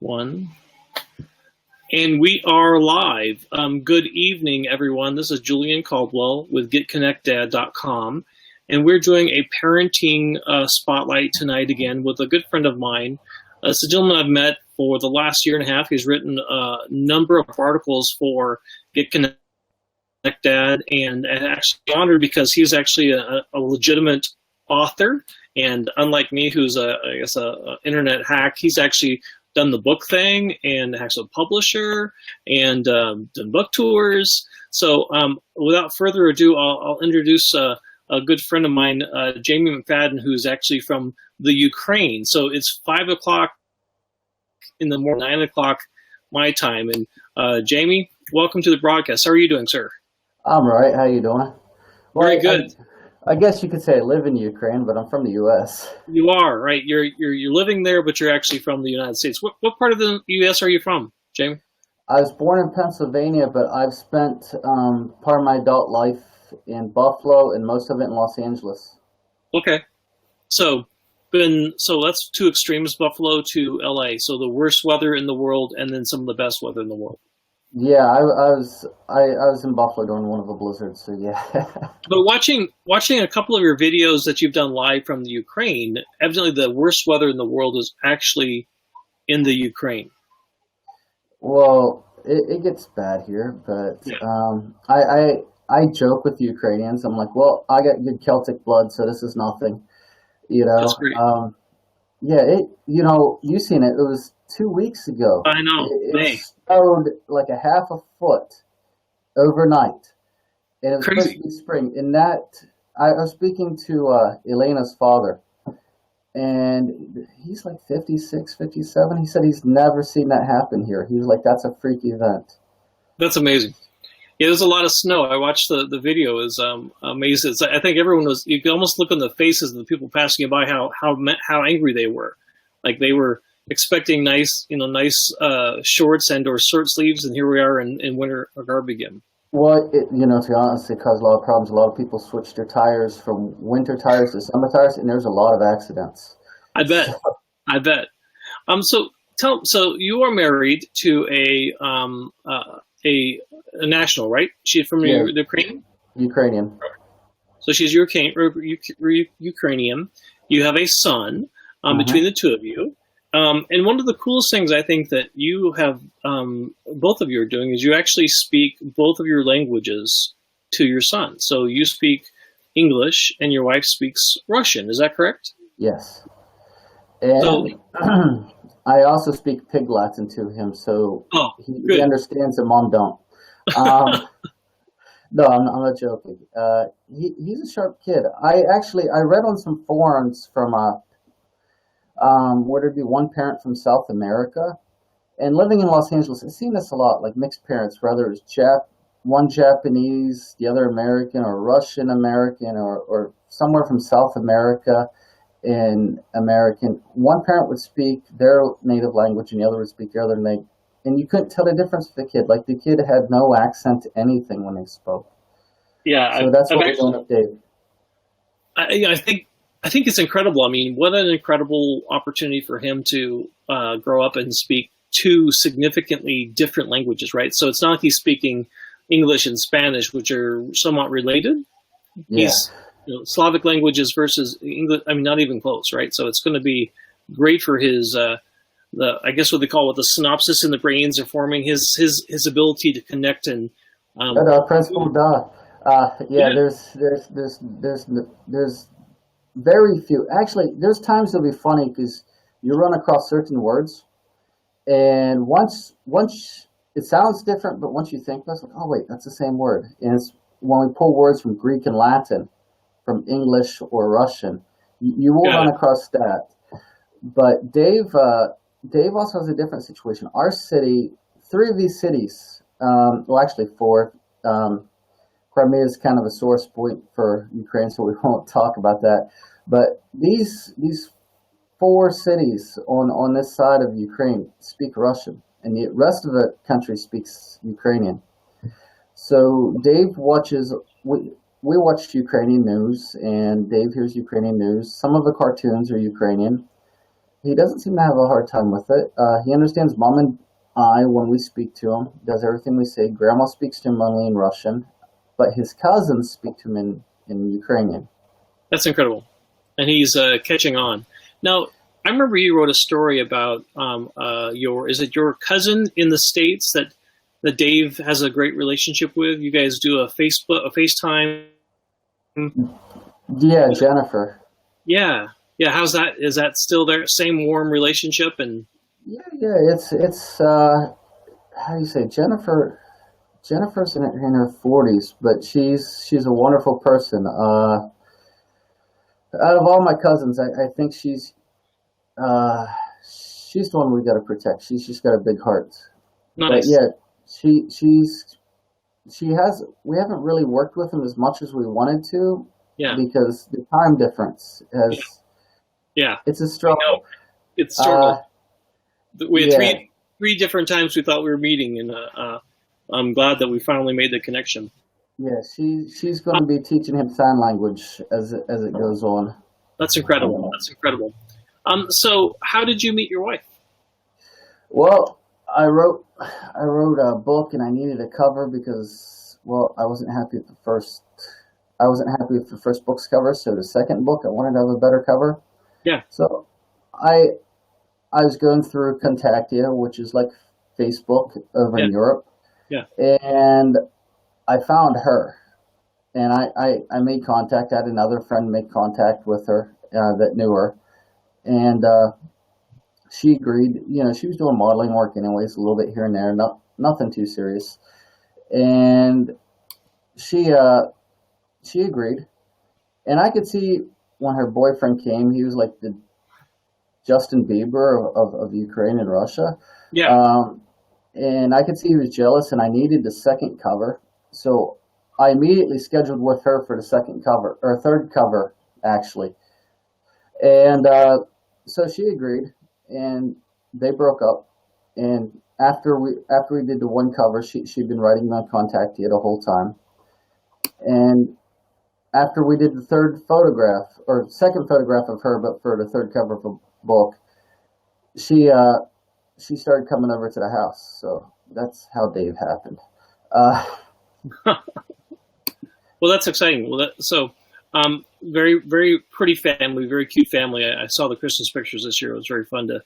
One. And we are live. Good evening, everyone. This is Julian Caldwell with GetConnectDad.com. And we're doing a parenting spotlight tonight again with a good friend of mine. It's a gentleman I've met for the last year and a half. He's written a number of articles for Get Connect Dad, and actually honored because he's actually a legitimate author. And unlike me, who's a internet hack, he's actually done the book thing and actually a publisher and done book tours. So without further ado, I'll introduce a good friend of mine, Jamie McFadden, who's actually from the Ukraine. So it's 5 o'clock in the morning, 9 o'clock my time. And Jamie, welcome to the broadcast. How are you doing, sir? I'm all right. How you doing? Well, Very good. I guess you could say I live in Ukraine, but I'm from the U.S. You are, right? You're living there, but you're actually from the United States. What part of the U.S. are you from, Jamie? I was born in Pennsylvania, but I've spent part of my adult life in Buffalo and most of it in Los Angeles. Okay. So that's two extremes, Buffalo to L.A. So the worst weather in the world and then some of the best weather in the world. Yeah, I was in Buffalo during one of the blizzards, so yeah. But watching a couple of your videos that you've done live from the Ukraine, evidently the worst weather in the world is actually in the Ukraine. Well, it gets bad here, but yeah. I joke with the Ukrainians. I'm like, well, I got good Celtic blood, so this is nothing, you know. That's great. Yeah, you've seen it. It was 2 weeks ago. I know. It snowed like a half a foot overnight. And it was supposed to be spring. And I was speaking to Elena's father, and he's like 56, 57. He said he's never seen that happen here. He was like, that's a freak event. That's amazing. Yeah, there's a lot of snow. I watched the video. Is amazing. I think everyone was. You could almost look on the faces of the people passing you by how angry they were. Like they were expecting nice shorts and or short sleeves, and here we are in winter garb again. Well, to be honest, it caused a lot of problems. A lot of people switched their tires from winter tires to summer tires, and there's a lot of accidents. I bet. I bet. So you are married to a national, right? She's from Ukraine? Ukrainian. So she's Ukrainian. You have a son between the two of you. And one of the coolest things I think that you have, both of you are doing, is you actually speak both of your languages to your son. So you speak English and your wife speaks Russian. Is that correct? Yes. And I also speak Pig Latin to him, so he understands and Mom don't. No, I'm not joking. He's a sharp kid. I read on some forums from where there'd be one parent from South America, and living in Los Angeles, I've seen this a lot, like mixed parents, whether it's one Japanese, the other American, or Russian American, or somewhere from South America and American. One parent would speak their native language and the other would speak their other language. And you couldn't tell the difference with the kid. Like the kid had no accent to anything when they spoke. Yeah. So that's what we're doing with Dave. I think it's incredible. I mean, what an incredible opportunity for him to grow up and speak two significantly different languages, right? So it's not like he's speaking English and Spanish, which are somewhat related. Yeah. Slavic languages versus English, I mean, not even close, right? So it's going to be great for his, I guess what they call it, the synapses in the brains are forming his ability to connect and. Principal Da. There's very few. Actually, there's times it'll be funny because you run across certain words, and once it sounds different, but once you think about it, like, oh wait, that's the same word. And it's when we pull words from Greek and Latin, from English or Russian, you will run across that. But Dave also has a different situation. Our city, 3 of these cities, well actually 4. Crimea is kind of a sore point for Ukraine, so we won't talk about that. But these 4 cities on this side of Ukraine speak Russian, and the rest of the country speaks Ukrainian. So Dave watches. We watched Ukrainian news, and Dave hears Ukrainian news. Some of the cartoons are Ukrainian, he doesn't seem to have a hard time with it. He understands mom and I when we speak to him. Does everything we say. Grandma speaks to him only in Russian, but his cousins speak to him in Ukrainian. That's incredible, and he's catching on. Now, I remember you wrote a story about is it your cousin in the States that Dave has a great relationship with? You guys do a FaceTime. Yeah, Jennifer. Yeah. How's that? Is that still there? Same warm relationship? And Yeah. It's how do you say, Jennifer? Jennifer's in her 40s, but she's a wonderful person. Out of all my cousins, I think she's the one we got to protect. She's just got a big heart. nice. But yeah, she has. We haven't really worked with him as much as we wanted to Yeah. because the time difference has. Yeah. It's a struggle. I know. It's struggle. We had yeah. three different times we thought we were meeting, and I'm glad that we finally made the connection. Yeah, she's going to be teaching him sign language as it goes on. That's incredible. That's incredible. So how did you meet your wife? Well, I wrote a book and I needed a cover because I wasn't happy with the first book's cover, so the second book I wanted to have a better cover. Yeah. So I was going through Contactia, which is like Facebook over in Europe. Yeah. And I found her, and I made contact. I had another friend make contact with her that knew her, and she agreed. You know, she was doing modeling work anyways, a little bit here and there, nothing too serious. And she agreed, and I could see when her boyfriend came, he was like the Justin Bieber of Ukraine and Russia. Yeah. And I could see he was jealous, and I needed the second cover. So I immediately scheduled with her for the second cover, or third cover, actually. And so she agreed, and they broke up. And after we did the one cover, she'd been writing my contact the whole time. And after we did the second photograph of her, but for the third cover of the book, she started coming over to the house. So that's how Dave happened. Well, that's exciting. Very, very pretty family, very cute family. I saw the Christmas pictures this year. It was very fun to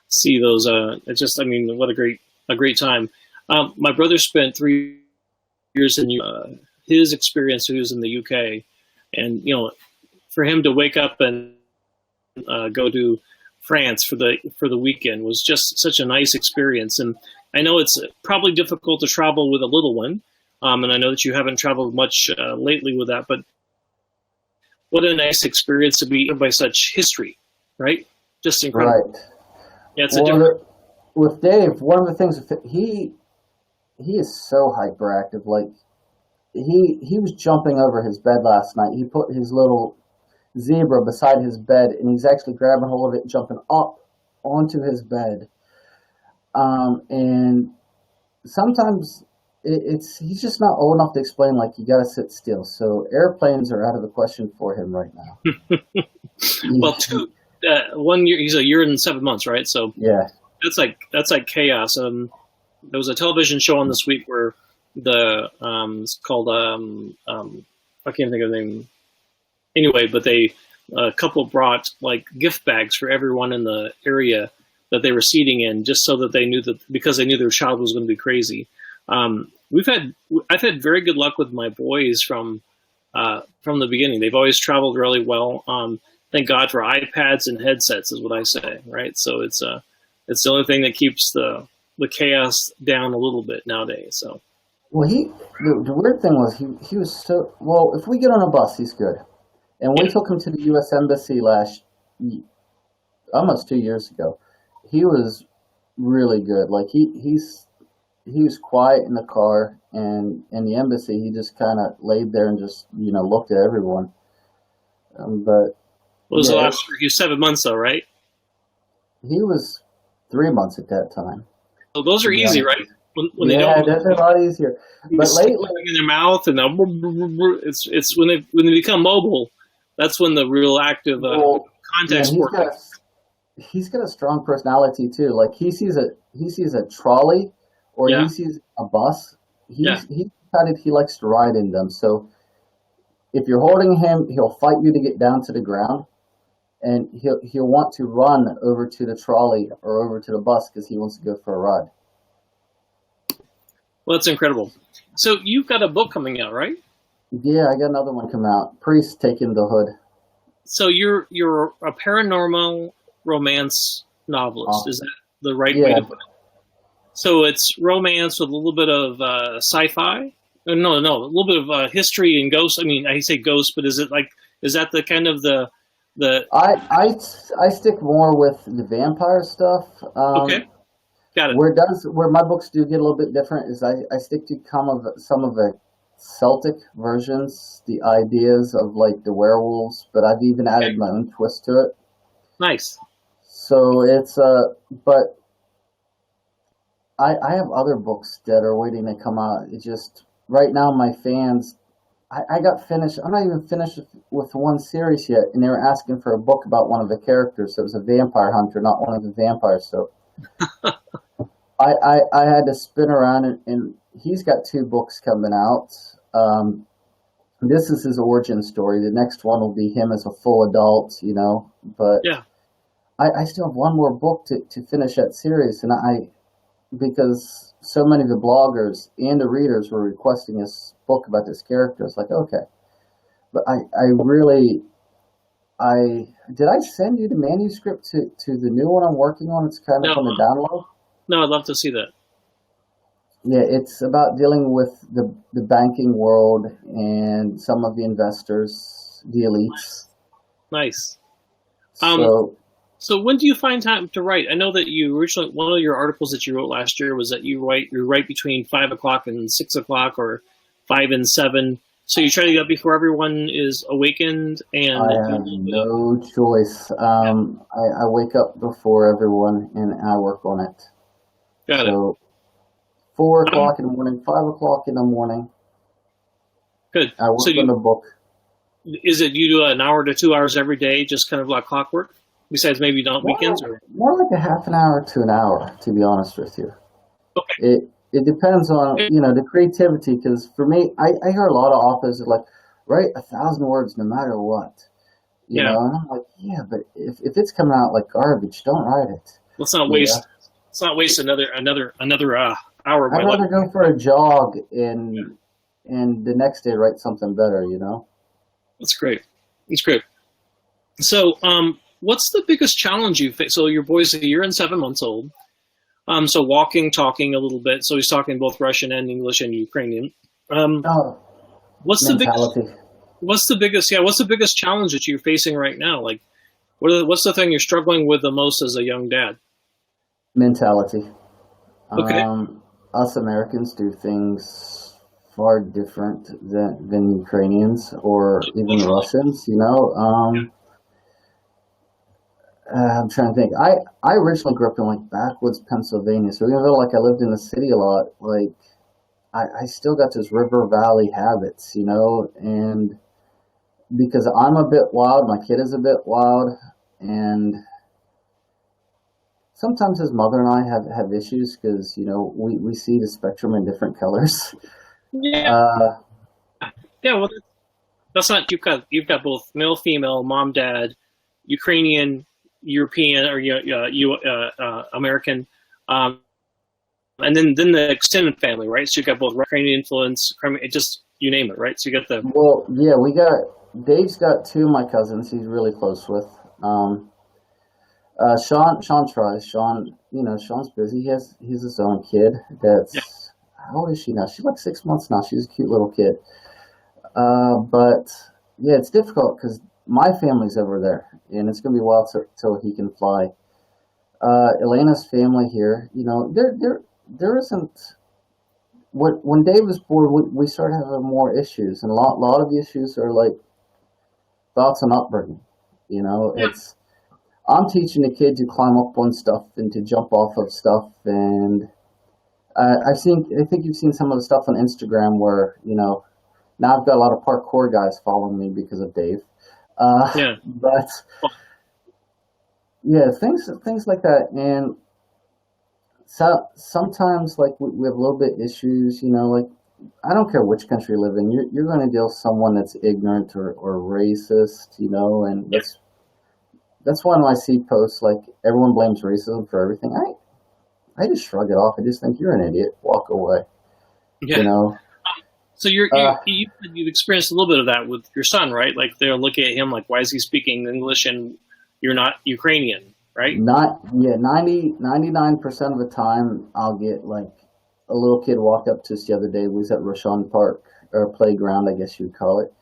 see those. What a great time. My brother spent 3 years in his experience. He was in the UK, and for him to wake up and go to France for the weekend was just such a nice experience. And I know it's probably difficult to travel with a little one. And I know that you haven't traveled much lately with that, but what a nice experience to be by such history, right? Just incredible. Right. Yeah, it's a different. With Dave, one of the things he is so hyperactive. Like he was jumping over his bed last night. He put his little zebra beside his bed, and he's actually grabbing hold of it and jumping up onto his bed. And sometimes he's just not old enough to explain, like, you got to sit still. So airplanes are out of the question for him right now. Well, 1 year, he's a year and 7 months, right? So yeah, that's like chaos. There was a television show on this week where it's called I can't think of the name. Anyway, but a couple brought like gift bags for everyone in the area that they were seating in, just so that because they knew their child was going to be crazy. I've had very good luck with my boys from the beginning. They've always traveled really well. Thank God for iPads and headsets, is what I say, right? So it's the only thing that keeps the chaos down a little bit nowadays. So, well, the weird thing was he was so well. If we get on a bus, he's good. And we took him to the U.S. Embassy almost 2 years ago. He was really good. Like he was quiet in the car, and in the embassy, he just kind of laid there and just looked at everyone. But what was the last year? He was 7 months, though, right? He was 3 months at that time. So those are easy, right? When they that's a lot easier. But lately, in their mouth, and it's when they become mobile. That's when the real active contact sport. he's got a strong personality too. Like he sees a trolley or he Yeah, sees a bus. yeah. He decided he likes to ride in them. So if you're holding him, he'll fight you to get down to the ground, and he'll want to run over to the trolley or over to the bus because he wants to go for a ride. Well, that's incredible. So you've got a book coming out, right? Yeah, I got another one come out. Priest taking the hood. So you're a paranormal romance novelist. Is that the right way Yeah, to put it? So it's romance with a little bit of sci-fi. No, a little bit of history and ghosts. I mean, I say ghosts, but is that the kind of the I stick more with the vampire stuff. okay, got it. Where my books do get a little bit different is I stick to some of the Celtic versions, the ideas of like the werewolves, but I've even Okay, added my own twist to it. nice. So it's but I have other books that are waiting to come out. It's just right now my fans I got finished. I'm not even finished with one series yet, and they were asking for a book about one of the characters. So it was a vampire hunter, not one of the vampires. So I had to spin around, and he's got two books coming out. This is his origin story. The next one will be him as a full adult, you know. But Yeah, I still have one more book to finish that series, and because so many of the bloggers and the readers were requesting this book about this character. It's like, okay. But I really, did I send you the manuscript to the new one I'm working on? It's kind of no, on the download. no, I'd love to see that. Yeah, it's about dealing with the banking world and some of the investors, the elites. Nice. Um, So, so when do you find time to write? I know that you originally one of your articles that you wrote last year was that you write between 5 o'clock and 6 o'clock, or 5 and 7. So you try to get up before everyone is awakened, and I you have no choice. yeah, I wake up before everyone and I work on it. got it. So 4 Um, o'clock in the morning, 5 o'clock in the morning, good. I So work on the book. is it you do an hour to 2 hours every day, just kind of like clockwork? Besides maybe not weekends, or More like a half an hour to an hour, to be honest with you. okay, It depends on, okay, you know, the creativity. Because for me, I hear a lot of authors that are like, write 1,000 words no matter what. You yeah. know, and I'm like, yeah, but if it's coming out like garbage, don't write it. You know, Let's not waste another hour of my I'd life. rather go for a jog and the next day write something better. You know. That's great. That's great. So, what's the biggest challenge you face? So your boy's a year and 7 months old. So walking, talking a little bit. So he's talking both Russian and English and Ukrainian. Um, Oh, what's the biggest? mentality, What's the biggest? Yeah, what's the biggest challenge that you're facing right now? Like, what's the thing you're struggling with the most as a young dad? mentality. Okay. Us Americans do things far different than Ukrainians or even Russians. You know. I'm trying to think. I originally grew up in like backwoods Pennsylvania, so even though like I lived in the city a lot, like I still got those river valley habits, you know, and because I'm a bit wild, my kid is a bit wild, and sometimes his mother and I have issues because you know we see the spectrum in different colors. Yeah. Uh, Yeah. Well, that's not. You've got both male, female, mom, dad, Ukrainian, European, or American. Um, and then the extended family, right? So you got both Ukrainian influence, it just you name it, right? So you got the well, yeah, we got Dave's got two of my cousins he's really close with. Um, Sean tries. Sean, you know, Sean's busy. He's his own kid. yeah, That's how old is she now? She's like 6 months now. She's a cute little kid. But yeah, it's difficult because my family's over there, and it's gonna be a while till he can fly. Elena's family here, you know, there isn't. When Dave was born, we started having more issues, and a lot of the issues are like thoughts on upbringing. You know, yeah. it's I'm teaching the kid to climb up on stuff and to jump off of stuff, and I think you've seen some of the stuff on Instagram where you know now I've got a lot of parkour guys following me because of Dave. Yeah. But Well, yeah, things like that. And so sometimes like we have a little bit issues, like I don't care which country you live in, you're going to deal with someone that's ignorant or racist, and Yeah, that's why when I see posts like everyone blames racism for everything, I just shrug it off. I just think you're an idiot. Walk away. yeah. You know. So you said you've experienced a little bit of that with your son, right? Like they're looking at him like, why is he speaking English and you're not Ukrainian, right? Not yeah, 99% of the time I'll get like a little kid walked up to us the other day. We was at Roshan Park or playground, I guess you'd call it,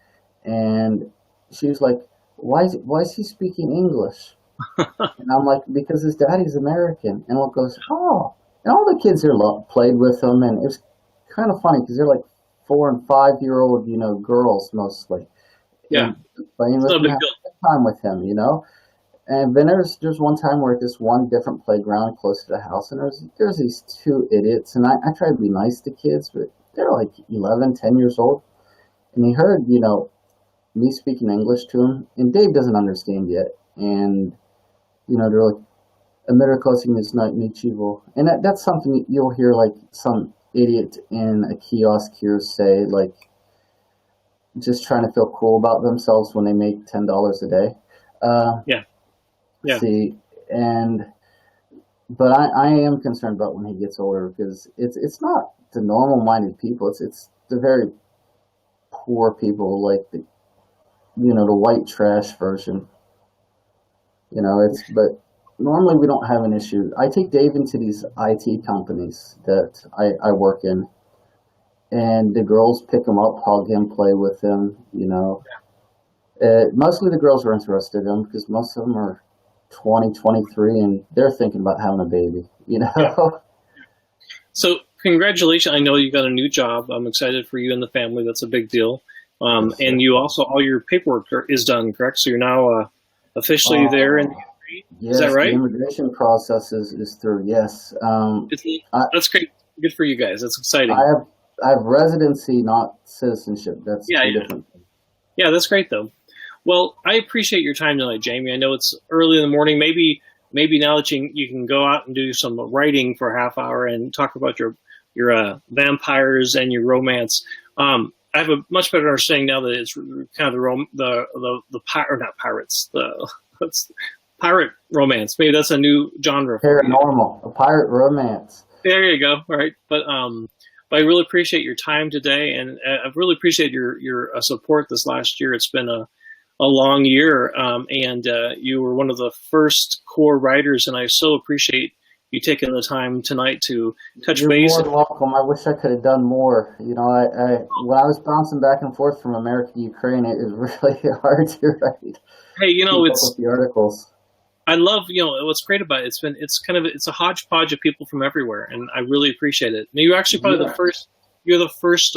and she was like, "Why is he speaking English?" And I'm like, "Because his daddy's American." And one goes, "Oh," and all the kids there played with him, and it was kind of funny because they're like 4 and 5 year old, girls mostly, Yeah, and playing it's with not a him, big having deal. a good time with him. And then there's one time we're at this one different playground close to the house, and there's these two idiots, and I try to be nice to kids, but they're like 11, 10 years old, and he heard, me speaking English to him, and Dave doesn't understand yet, and they're like, Amerikosing is not Nichivo, and that's something you'll hear like some idiot in a kiosk here say, like just trying to feel cool about themselves when they make $10 a day. Uh, Yeah, yeah, see, and but I am concerned about when he gets older because it's not the normal minded people. It's the very poor people like the white trash version. It's but normally we don't have an issue. I take Dave into these IT companies that I work in, and the girls pick him up, hug him, play with him. Mostly the girls are interested in him because most of them are 20, 23, and they're thinking about having a baby. yeah. So congratulations! I know you got a new job. I'm excited for you and the family. That's a big deal. Yes, sir. And you also all your paperwork is done, correct? So you're now officially there in the Oh, country. Is that yes, the right? immigration process is through. Yes, It's, I, that's great. Good for you guys. That's I exciting. have I have residency, not citizenship. That's Yeah, two yeah, different things. yeah. That's great though. Well, I appreciate your time tonight, Jamie. I know it's early in the morning. Maybe now that you can go out and do some writing for a half hour and talk about your vampires and your romance. I have a much better understanding now that it's kind of or not pirates, the that's pirate romance. Maybe that's a new genre for you. Paranormal, a pirate romance. There you go. All right, but I really appreciate your time today, and I've really appreciated your support this last year. It's been a long year, and you were one of the first core writers, and I so appreciate you taking the time tonight to touch You're base. more than welcome. I wish I could have done more. I when I was bouncing back and forth from America to Ukraine, it was really hard to write, Hey, keep up with the articles. I love what's great about it. It's a hodgepodge of people from everywhere, and I really appreciate it. And you're actually probably the Yeah. first. You're the first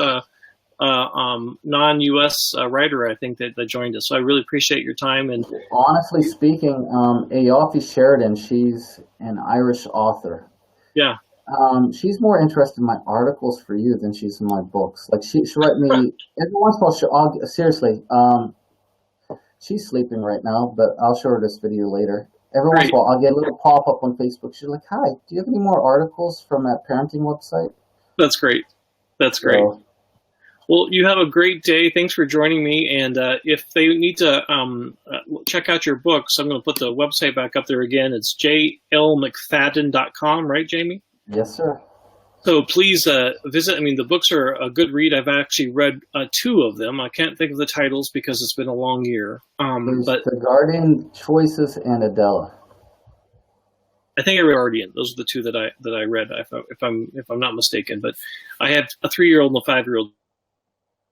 non-U.S. Writer I think that joined us. So I really appreciate your time and Honestly speaking, Aoife Sheridan, she's an Irish author. yeah, She's more interested in my articles for you than she's in my books. Like she'll write me every once in a while. Seriously, she's sleeping right now, but I'll show her this video later. Every once in great. a while, I'll get a little pop up on Facebook. She's like, "Hi, do you have any more articles from that parenting website?" That's great. That's great. So, Well, you have a great day. Thanks for joining me. And if they need to check out your books, I'm going to put the website back up there again. It's J.L.McFadden.com, right, Jamie? yes, sir. So please visit. I mean, the books are a good read. I've actually read two of them. I can't think of the titles because it's been a long year. There's But The Guardian, Choices, and Adela. I think I read Guardian. Those are the two that I read, if I'm not mistaken. But I have a 3-year-old and a 5-year-old.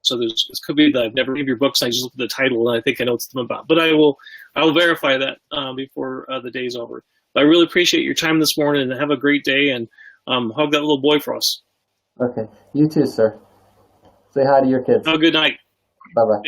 So this could be that I've never read your books. I just looked at the title and I think I know what them about. But I will verify that before the day's over. But I really appreciate your time this morning and have a great day and hug that little boy for us. Okay, you too, sir. Say hi to your kids. Have a good night. Bye bye.